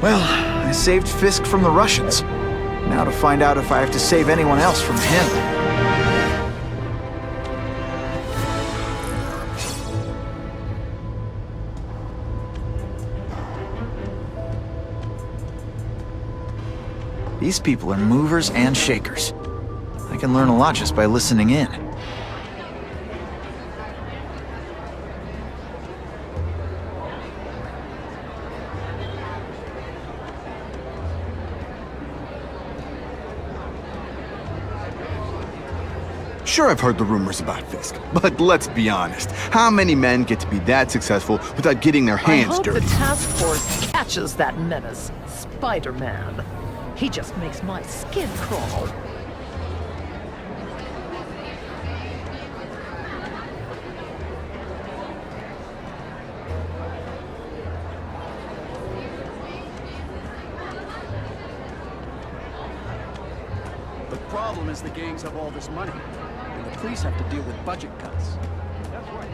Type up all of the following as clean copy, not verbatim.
Well, I saved Fisk from the Russians. Now to find out if I have to save anyone else from him. These people are movers and shakers. I can learn a lot just by listening in. Sure, I've heard the rumors about Fisk, but let's be honest. How many men get to be that successful without getting their hands dirty? I hope the task force catches that menace, Spider-Man. He just makes my skin crawl. The problem is the gangs have all this money, and the police have to deal with budget cuts. That's right.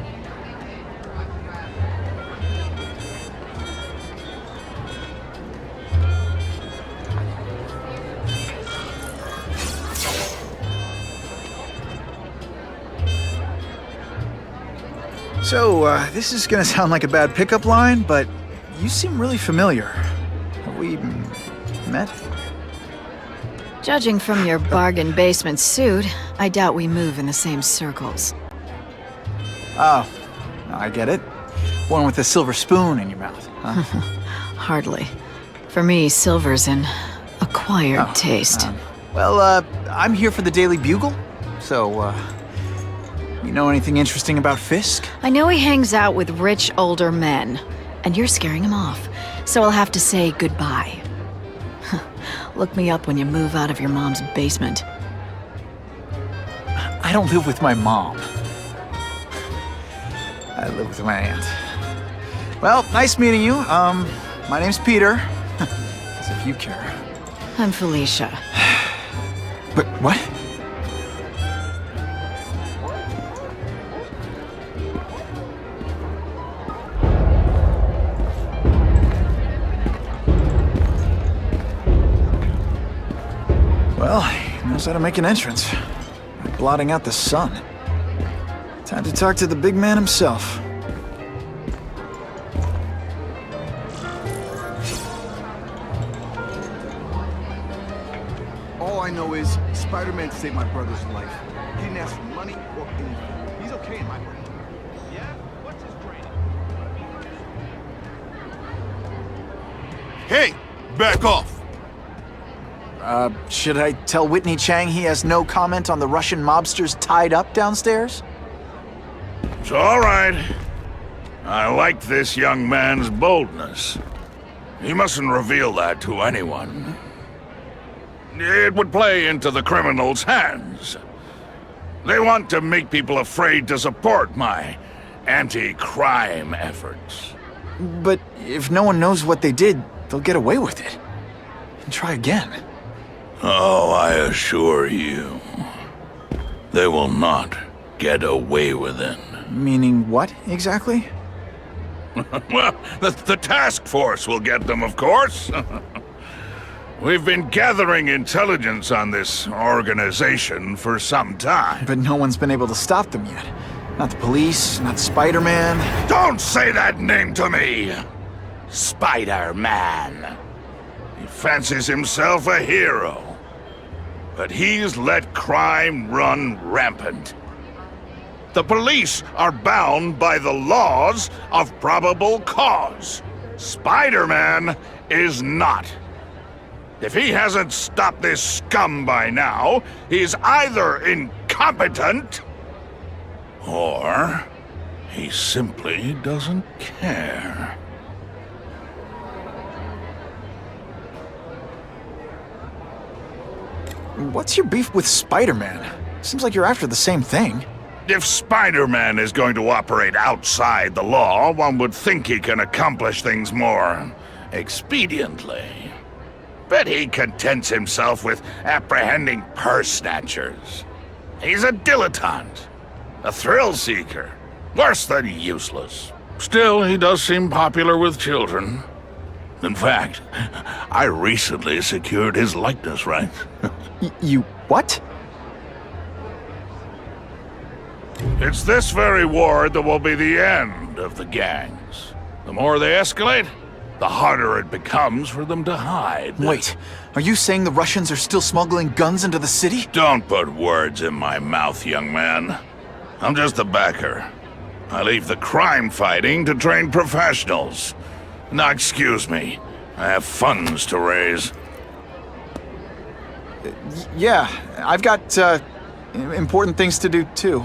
So, this is gonna sound like a bad pickup line, but you seem really familiar. Have we met? Judging from your bargain basement suit, I doubt we move in the same circles. Oh, I get it. One with a silver spoon in your mouth, huh? Hardly. For me, silver's an acquired taste. Well, I'm here for the Daily Bugle, so, you know anything interesting about Fisk? I know he hangs out with rich older men, and you're scaring him off, so I'll have to say goodbye. Look me up when you move out of your mom's basement. I don't live with my mom. I live with my aunt. Well, nice meeting you. My name's Peter. As if you care. I'm Felicia. But what? Well, he knows how to make an entrance. Blotting out the sun. Time to talk to the big man himself. All I know is Spider-Man saved my brother's life. He didn't ask for money or anything. He's okay in my book. Yeah? What's his training? Hey, back off! Should I tell Whitney Chang he has no comment on the Russian mobsters tied up downstairs? It's all right. I like this young man's boldness. He mustn't reveal that to anyone. It would play into the criminals' hands. They want to make people afraid to support my anti-crime efforts. But if no one knows what they did, they'll get away with it. And try again. Oh, I assure you, they will not get away with it. Meaning what, exactly? Well, the task force will get them, of course. We've been gathering intelligence on this organization for some time. But no one's been able to stop them yet. Not the police, not Spider-Man. Don't say that name to me! Spider-Man. He fancies himself a hero. But he's let crime run rampant. The police are bound by the laws of probable cause. Spider-Man is not. If he hasn't stopped this scum by now, he's either incompetent or he simply doesn't care. What's your beef with Spider-Man? Seems like you're after the same thing. If Spider-Man is going to operate outside the law, one would think he can accomplish things more expediently. But he contents himself with apprehending purse snatchers. He's a dilettante, a thrill seeker, worse than useless. Still, he does seem popular with children. In fact, I recently secured his likeness rights. You what? It's this very war that will be the end of the gangs. The more they escalate, the harder it becomes for them to hide. Wait, are you saying the Russians are still smuggling guns into the city? Don't put words in my mouth, young man. I'm just a backer. I leave the crime fighting to trained professionals. Now, excuse me. I have funds to raise. Yeah, I've got, important things to do, too.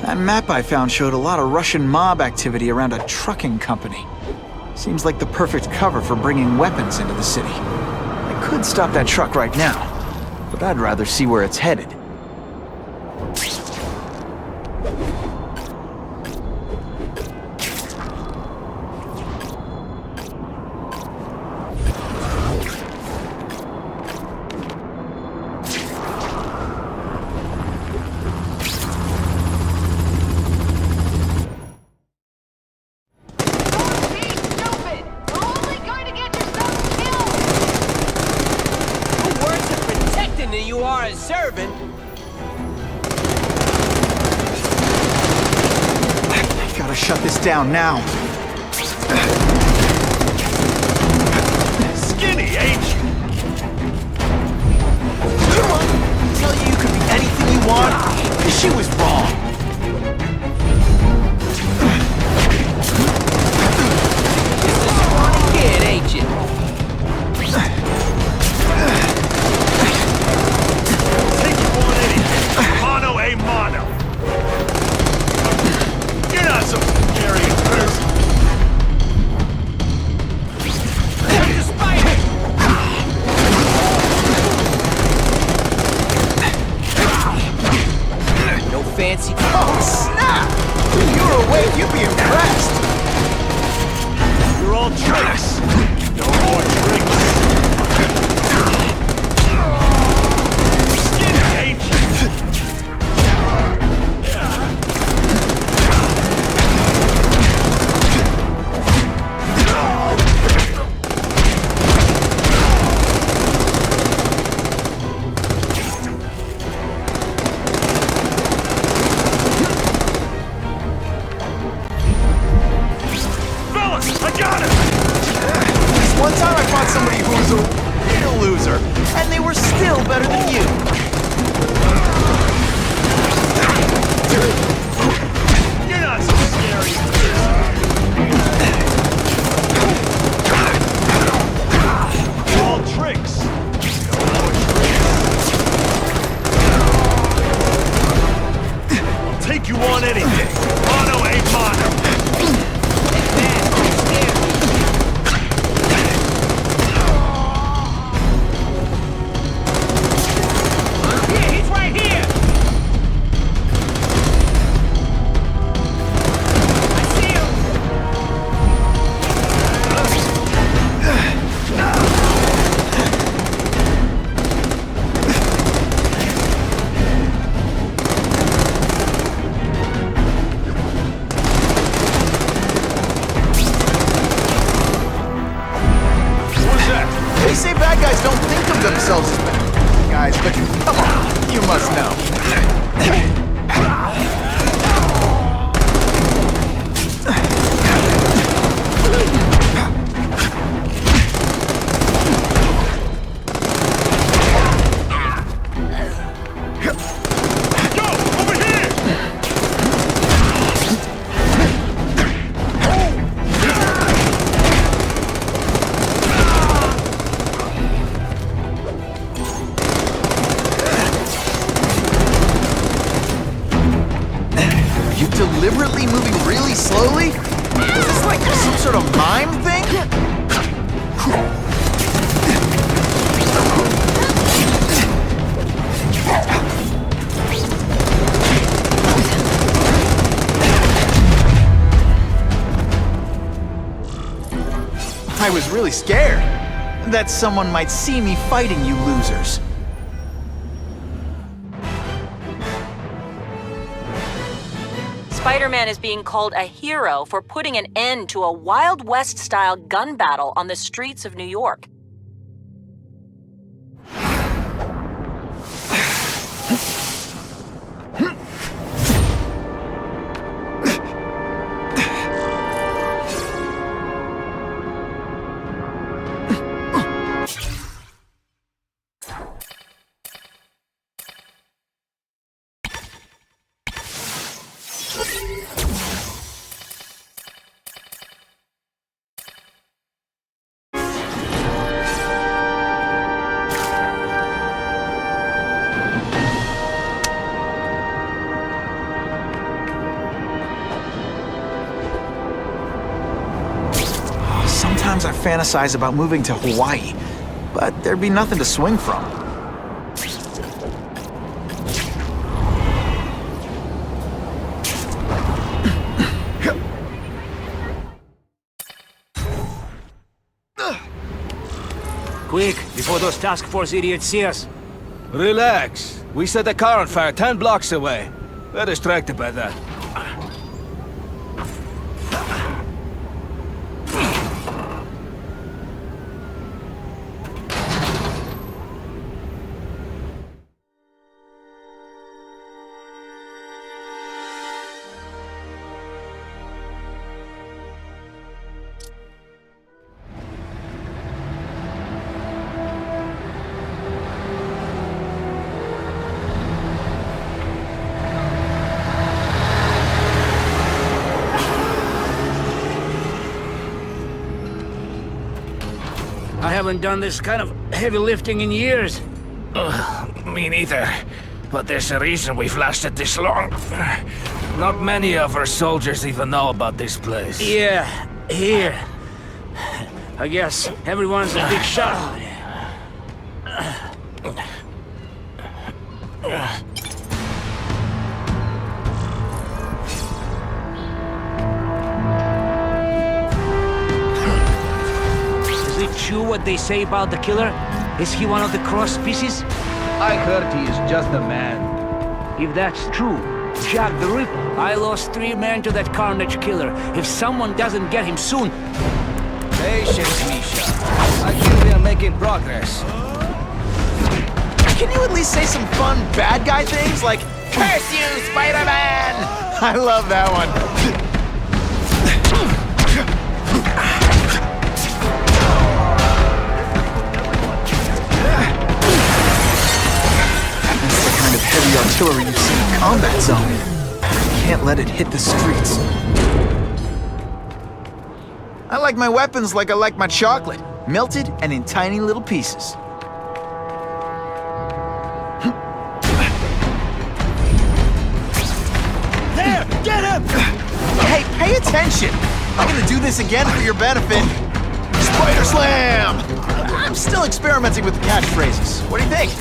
That map I found showed a lot of Russian mob activity around a trucking company. Seems like the perfect cover for bringing weapons into the city. I could stop that truck right now, but I'd rather see where it's headed. You are a servant. I gotta shut this down now. Skinny, ain't you? Tell you could be anything you want. She was wrong. This is a funny kid, ain't you? Mono a mono. You're not so scary in person. The spider! No fancy. Oh, snap! If you were awake, you'd be impressed. You're all tricks. No more tricks. Skinny, ain't you? Fellas, I got it! This one time I fought somebody who was a real loser, and they were still better than you. You're not so scary. All tricks. No more tricks. I'll take you on anything. Mono a mono. They say bad guys don't think of themselves as bad guys, but come on, you must know. I was really scared that someone might see me fighting you losers. Spider-Man is being called a hero for putting an end to a Wild West-style gun battle on the streets of New York. Sometimes I fantasize about moving to Hawaii, but there'd be nothing to swing from. Quick, before those task force idiots see us. Relax. We set a car on fire 10 blocks away. We're distracted by that. I haven't done this kind of heavy lifting in years. Me neither. But there's a reason we've lasted this long. Not many of our soldiers even know about this place. Yeah, here. I guess everyone's a big shot. Is it true what they say about the killer? Is he one of the cross species? I heard he is just a man. If that's true, Jack the Ripper. I lost 3 men to that Carnage killer. If someone doesn't get him soon... Patience, Misha. I think we are making progress. Can you at least say some fun bad guy things like, "Curse you, Spider-Man"? I love that one. That's the kind of heavy artillery you see in a combat zone. You can't let it hit the streets. I like my weapons like I like my chocolate, melted and in tiny little pieces. There! Get him! Hey, pay attention! I'm gonna do this again for your benefit. Spider Slam! I'm still experimenting with the catchphrases. What do you think?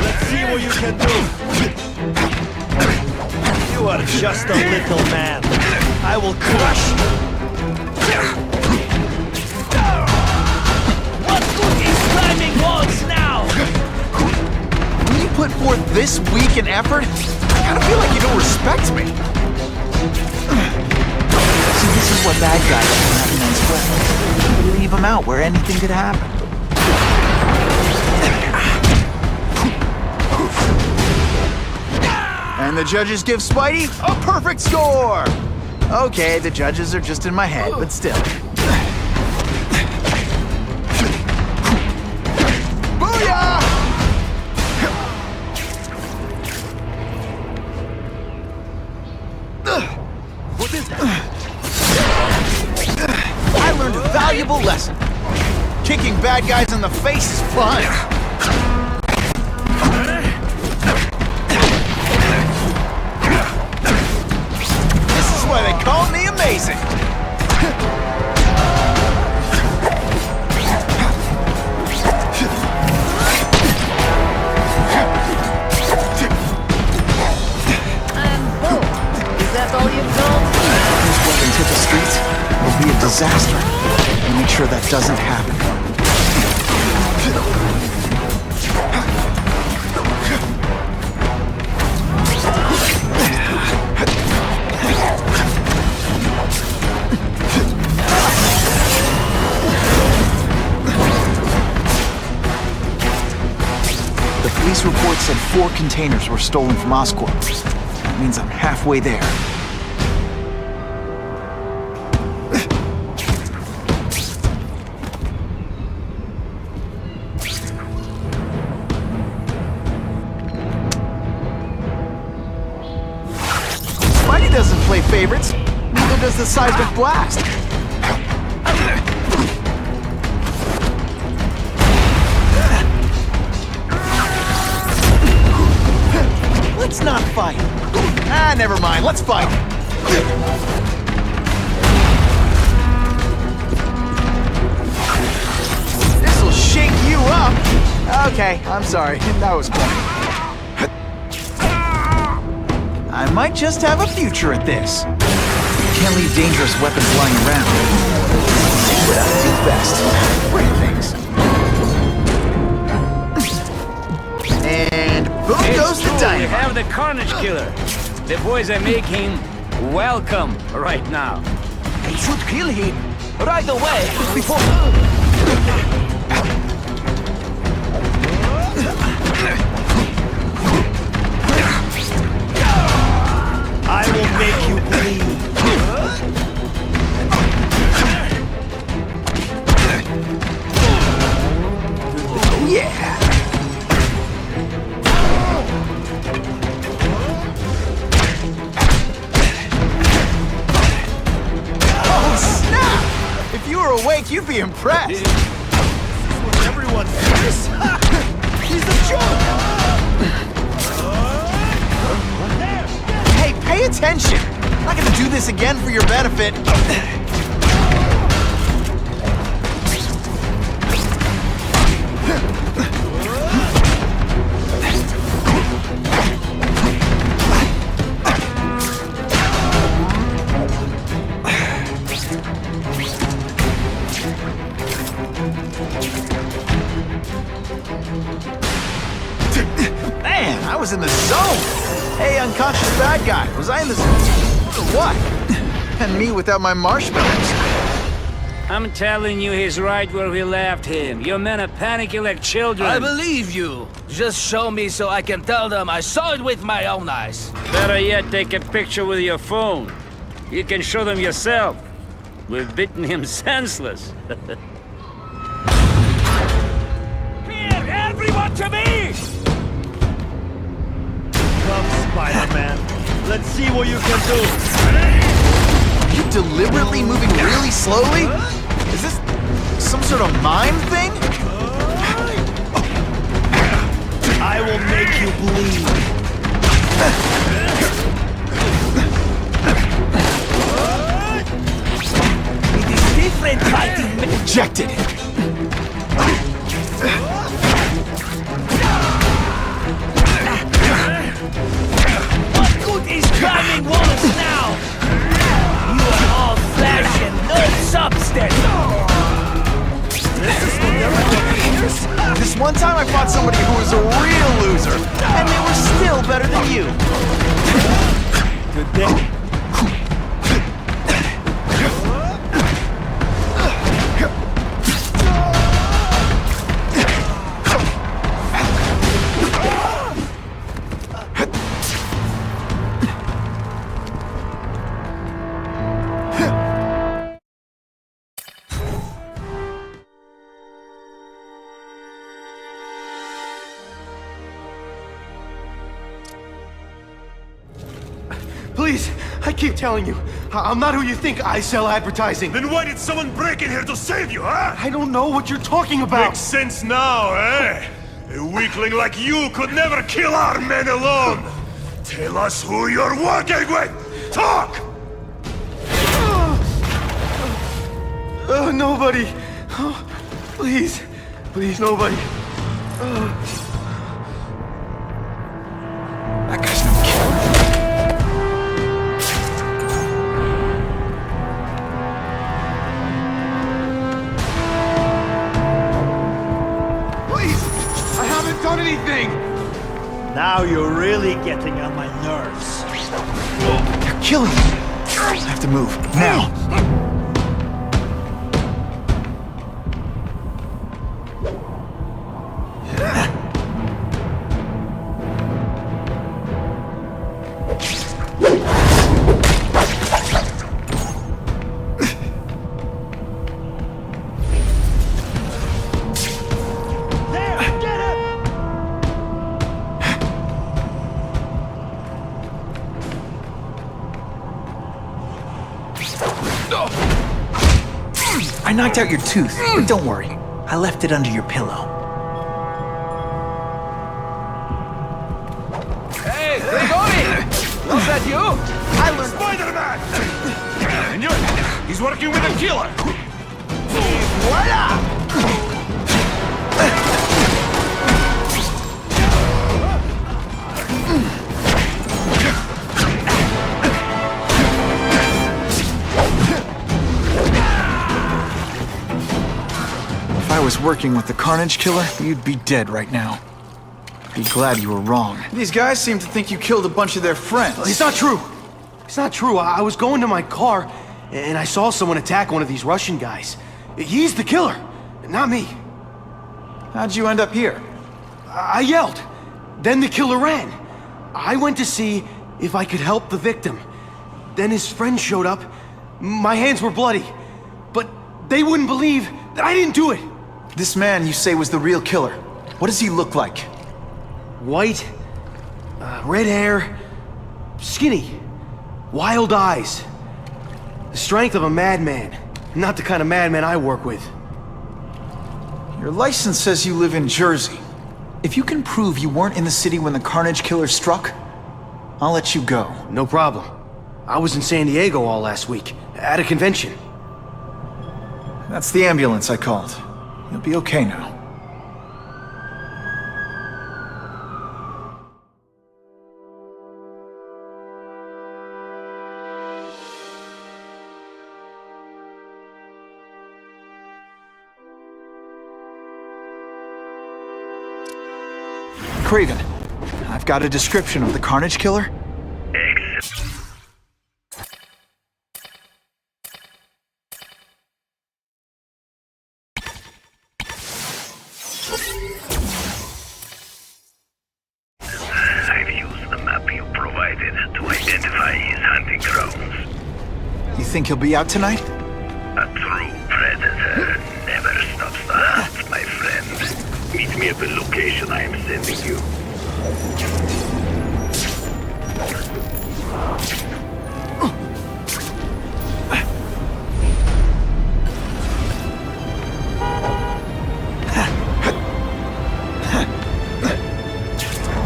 Let's see what you can do. You are just a little man. I will crush. What good is climbing walls now? When you put forth this weak an effort, I kinda feel like you don't respect me. See, this is what bad guys do when having nice weapons. You leave them out where anything could happen. And the judges give Spidey a perfect score! Okay, the judges are just in my head, but still. Booyah! What is that? I learned a valuable lesson. Kicking bad guys in the face is fun. Why they call me amazing! disaster. I'll make sure that doesn't happen. The police report said 4 containers were stolen from Oscorp. That means I'm halfway there. Spidey doesn't play favorites. Neither does the seismic blast. Let's not fight. Ah, never mind. Let's fight. This'll shake you up. Okay, I'm sorry. That was funny. I might just have a future at this. Can't leave dangerous weapons lying around. Do what I do best. Break things. And boom goes the We dynamite. have the Carnage Killer. The boys are making welcome right now. We should kill him right away before... I will make you bleed. Yeah. Oh, snap! If you were awake, you'd be impressed. Everyone fears. He's a joke! Hey, pay attention! I'm not gonna do this again for your benefit. Man, I was in the zone! Hey, unconscious bad guy, was I in the zone? Or what? And me without my marshmallows. I'm telling you, he's right where we left him. Your men are panicking like children. I believe you. Just show me so I can tell them I saw it with my own eyes. Better yet, take a picture with your phone. You can show them yourself. We've beaten him senseless. Here, everyone to me! Come, Spider-Man. Let's see what you can do. Are you deliberately moving really slowly? Is this some sort of mime thing? I will make you bleed. It is different fighting. Ejected! What good is climbing walls now? You are all flesh and no substance. This one time I fought somebody who was a real loser, and they were still better than you. Good day. Please, I keep telling you, I'm not who you think. I sell advertising. Then why did someone break in here to save you, huh? I don't know what you're talking about. Makes sense now, eh? A weakling like you could never kill our men alone! Tell us who you're working with! Talk! Nobody. Oh, please. Please, nobody. That guy's no killer. really getting on my nerves. They're killing me. I have to move, now. I knocked out your tooth, but don't worry. I left it under your pillow. Hey, Grigori! Was that you? I learned Spider-Man! I knew it! He's working with a killer! Voila! If I was working with the Carnage Killer, you'd be dead right now. Be glad you were wrong. These guys seem to think you killed a bunch of their friends. It's not true. It's not true. I was going to my car, and I saw someone attack one of these Russian guys. He's the killer, not me. How'd you end up here? I yelled. Then the killer ran. I went to see if I could help the victim. Then his friend showed up. My hands were bloody. But they wouldn't believe that I didn't do it. This man you say was the real killer. What does he look like? White, red hair, skinny, wild eyes. The strength of a madman. Not the kind of madman I work with. Your license says you live in Jersey. If you can prove you weren't in the city when the Carnage Killer struck, I'll let you go. No problem. I was in San Diego all last week, at a convention. That's the ambulance I called. You'll be okay now. Craven, I've got a description of the Carnage Killer. I've used the map you provided to identify his hunting grounds. You think he'll be out tonight? A true predator never stops the hunt, my friend. Meet me at the location I am sending you.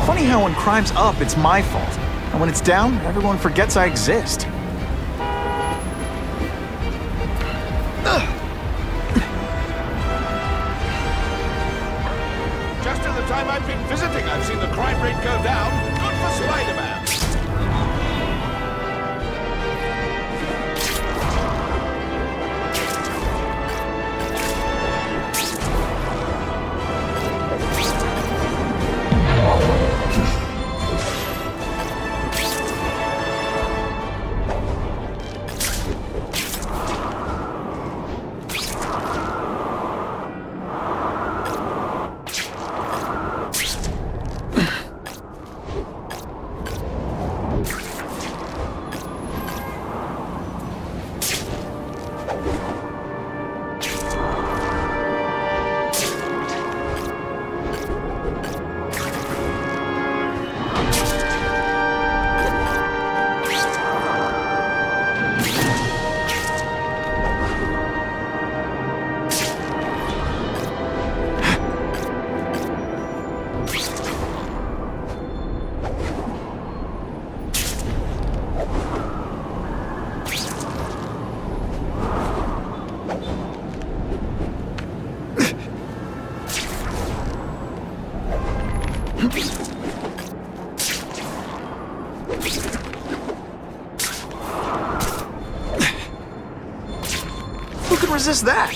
Funny how when crime's up, it's my fault. And when it's down, everyone forgets I exist. Just in the time I've been visiting, I've seen the crime rate go down. Good for Spider-Man. Who can resist that?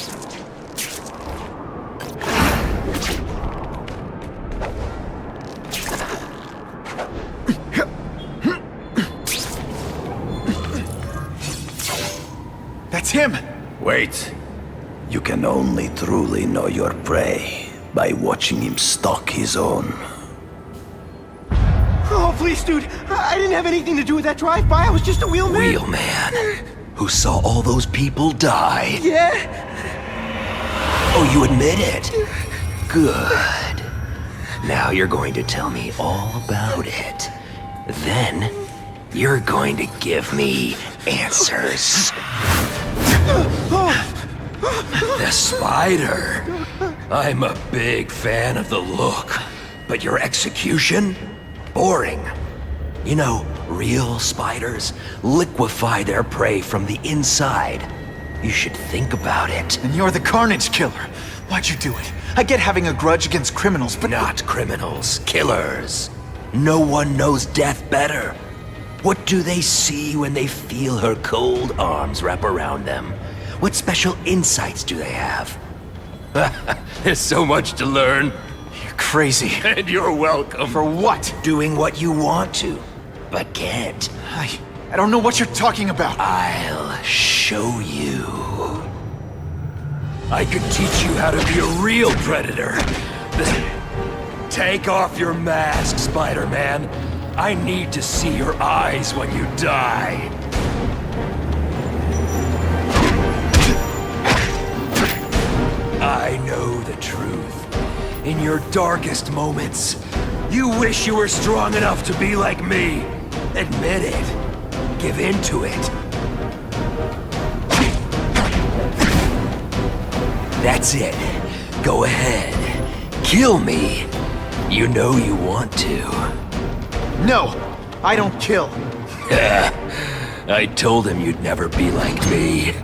That's him! Wait. You can only truly know your prey by watching him stalk his own. Oh, please, dude. I didn't have anything to do with that drive-by. I was just a wheelman. Wheelman? Who saw all those people die? Yeah? Oh, you admit it? Good. Now you're going to tell me all about it. Then, you're going to give me answers. The spider. I'm a big fan of the look, but your execution? Boring. You know, real spiders liquefy their prey from the inside. You should think about it. And you're the Carnage Killer. Why'd you do it? I get having a grudge against criminals, but... Not criminals, killers. No one knows death better. What do they see when they feel her cold arms wrap around them? What special insights do they have? There's so much to learn. You're crazy. And you're welcome. For what? Doing what you want to, but can't. I don't know what you're talking about. I'll show you. I could teach you how to be a real predator. Take off your mask, Spider-Man. I need to see your eyes when you die. I know the truth. In your darkest moments, you wish you were strong enough to be like me. Admit it. Give in to it. That's it. Go ahead. Kill me. You know you want to. No, I don't kill. I told him you'd never be like me.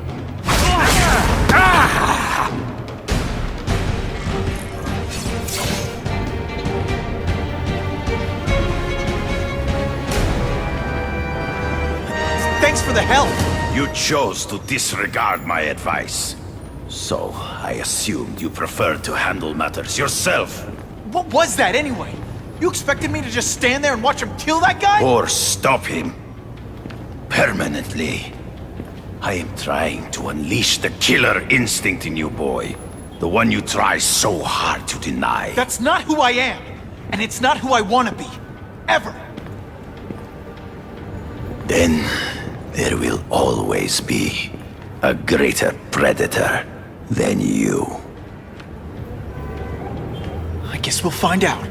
Thanks for the help. You chose to disregard my advice. So, I assumed you preferred to handle matters yourself. What was that anyway? You expected me to just stand there and watch him kill that guy? Or stop him. Permanently. I am trying to unleash the killer instinct in you, boy. The one you try so hard to deny. That's not who I am. And it's not who I want to be. Ever. Then, there will always be a greater predator than you. I guess we'll find out.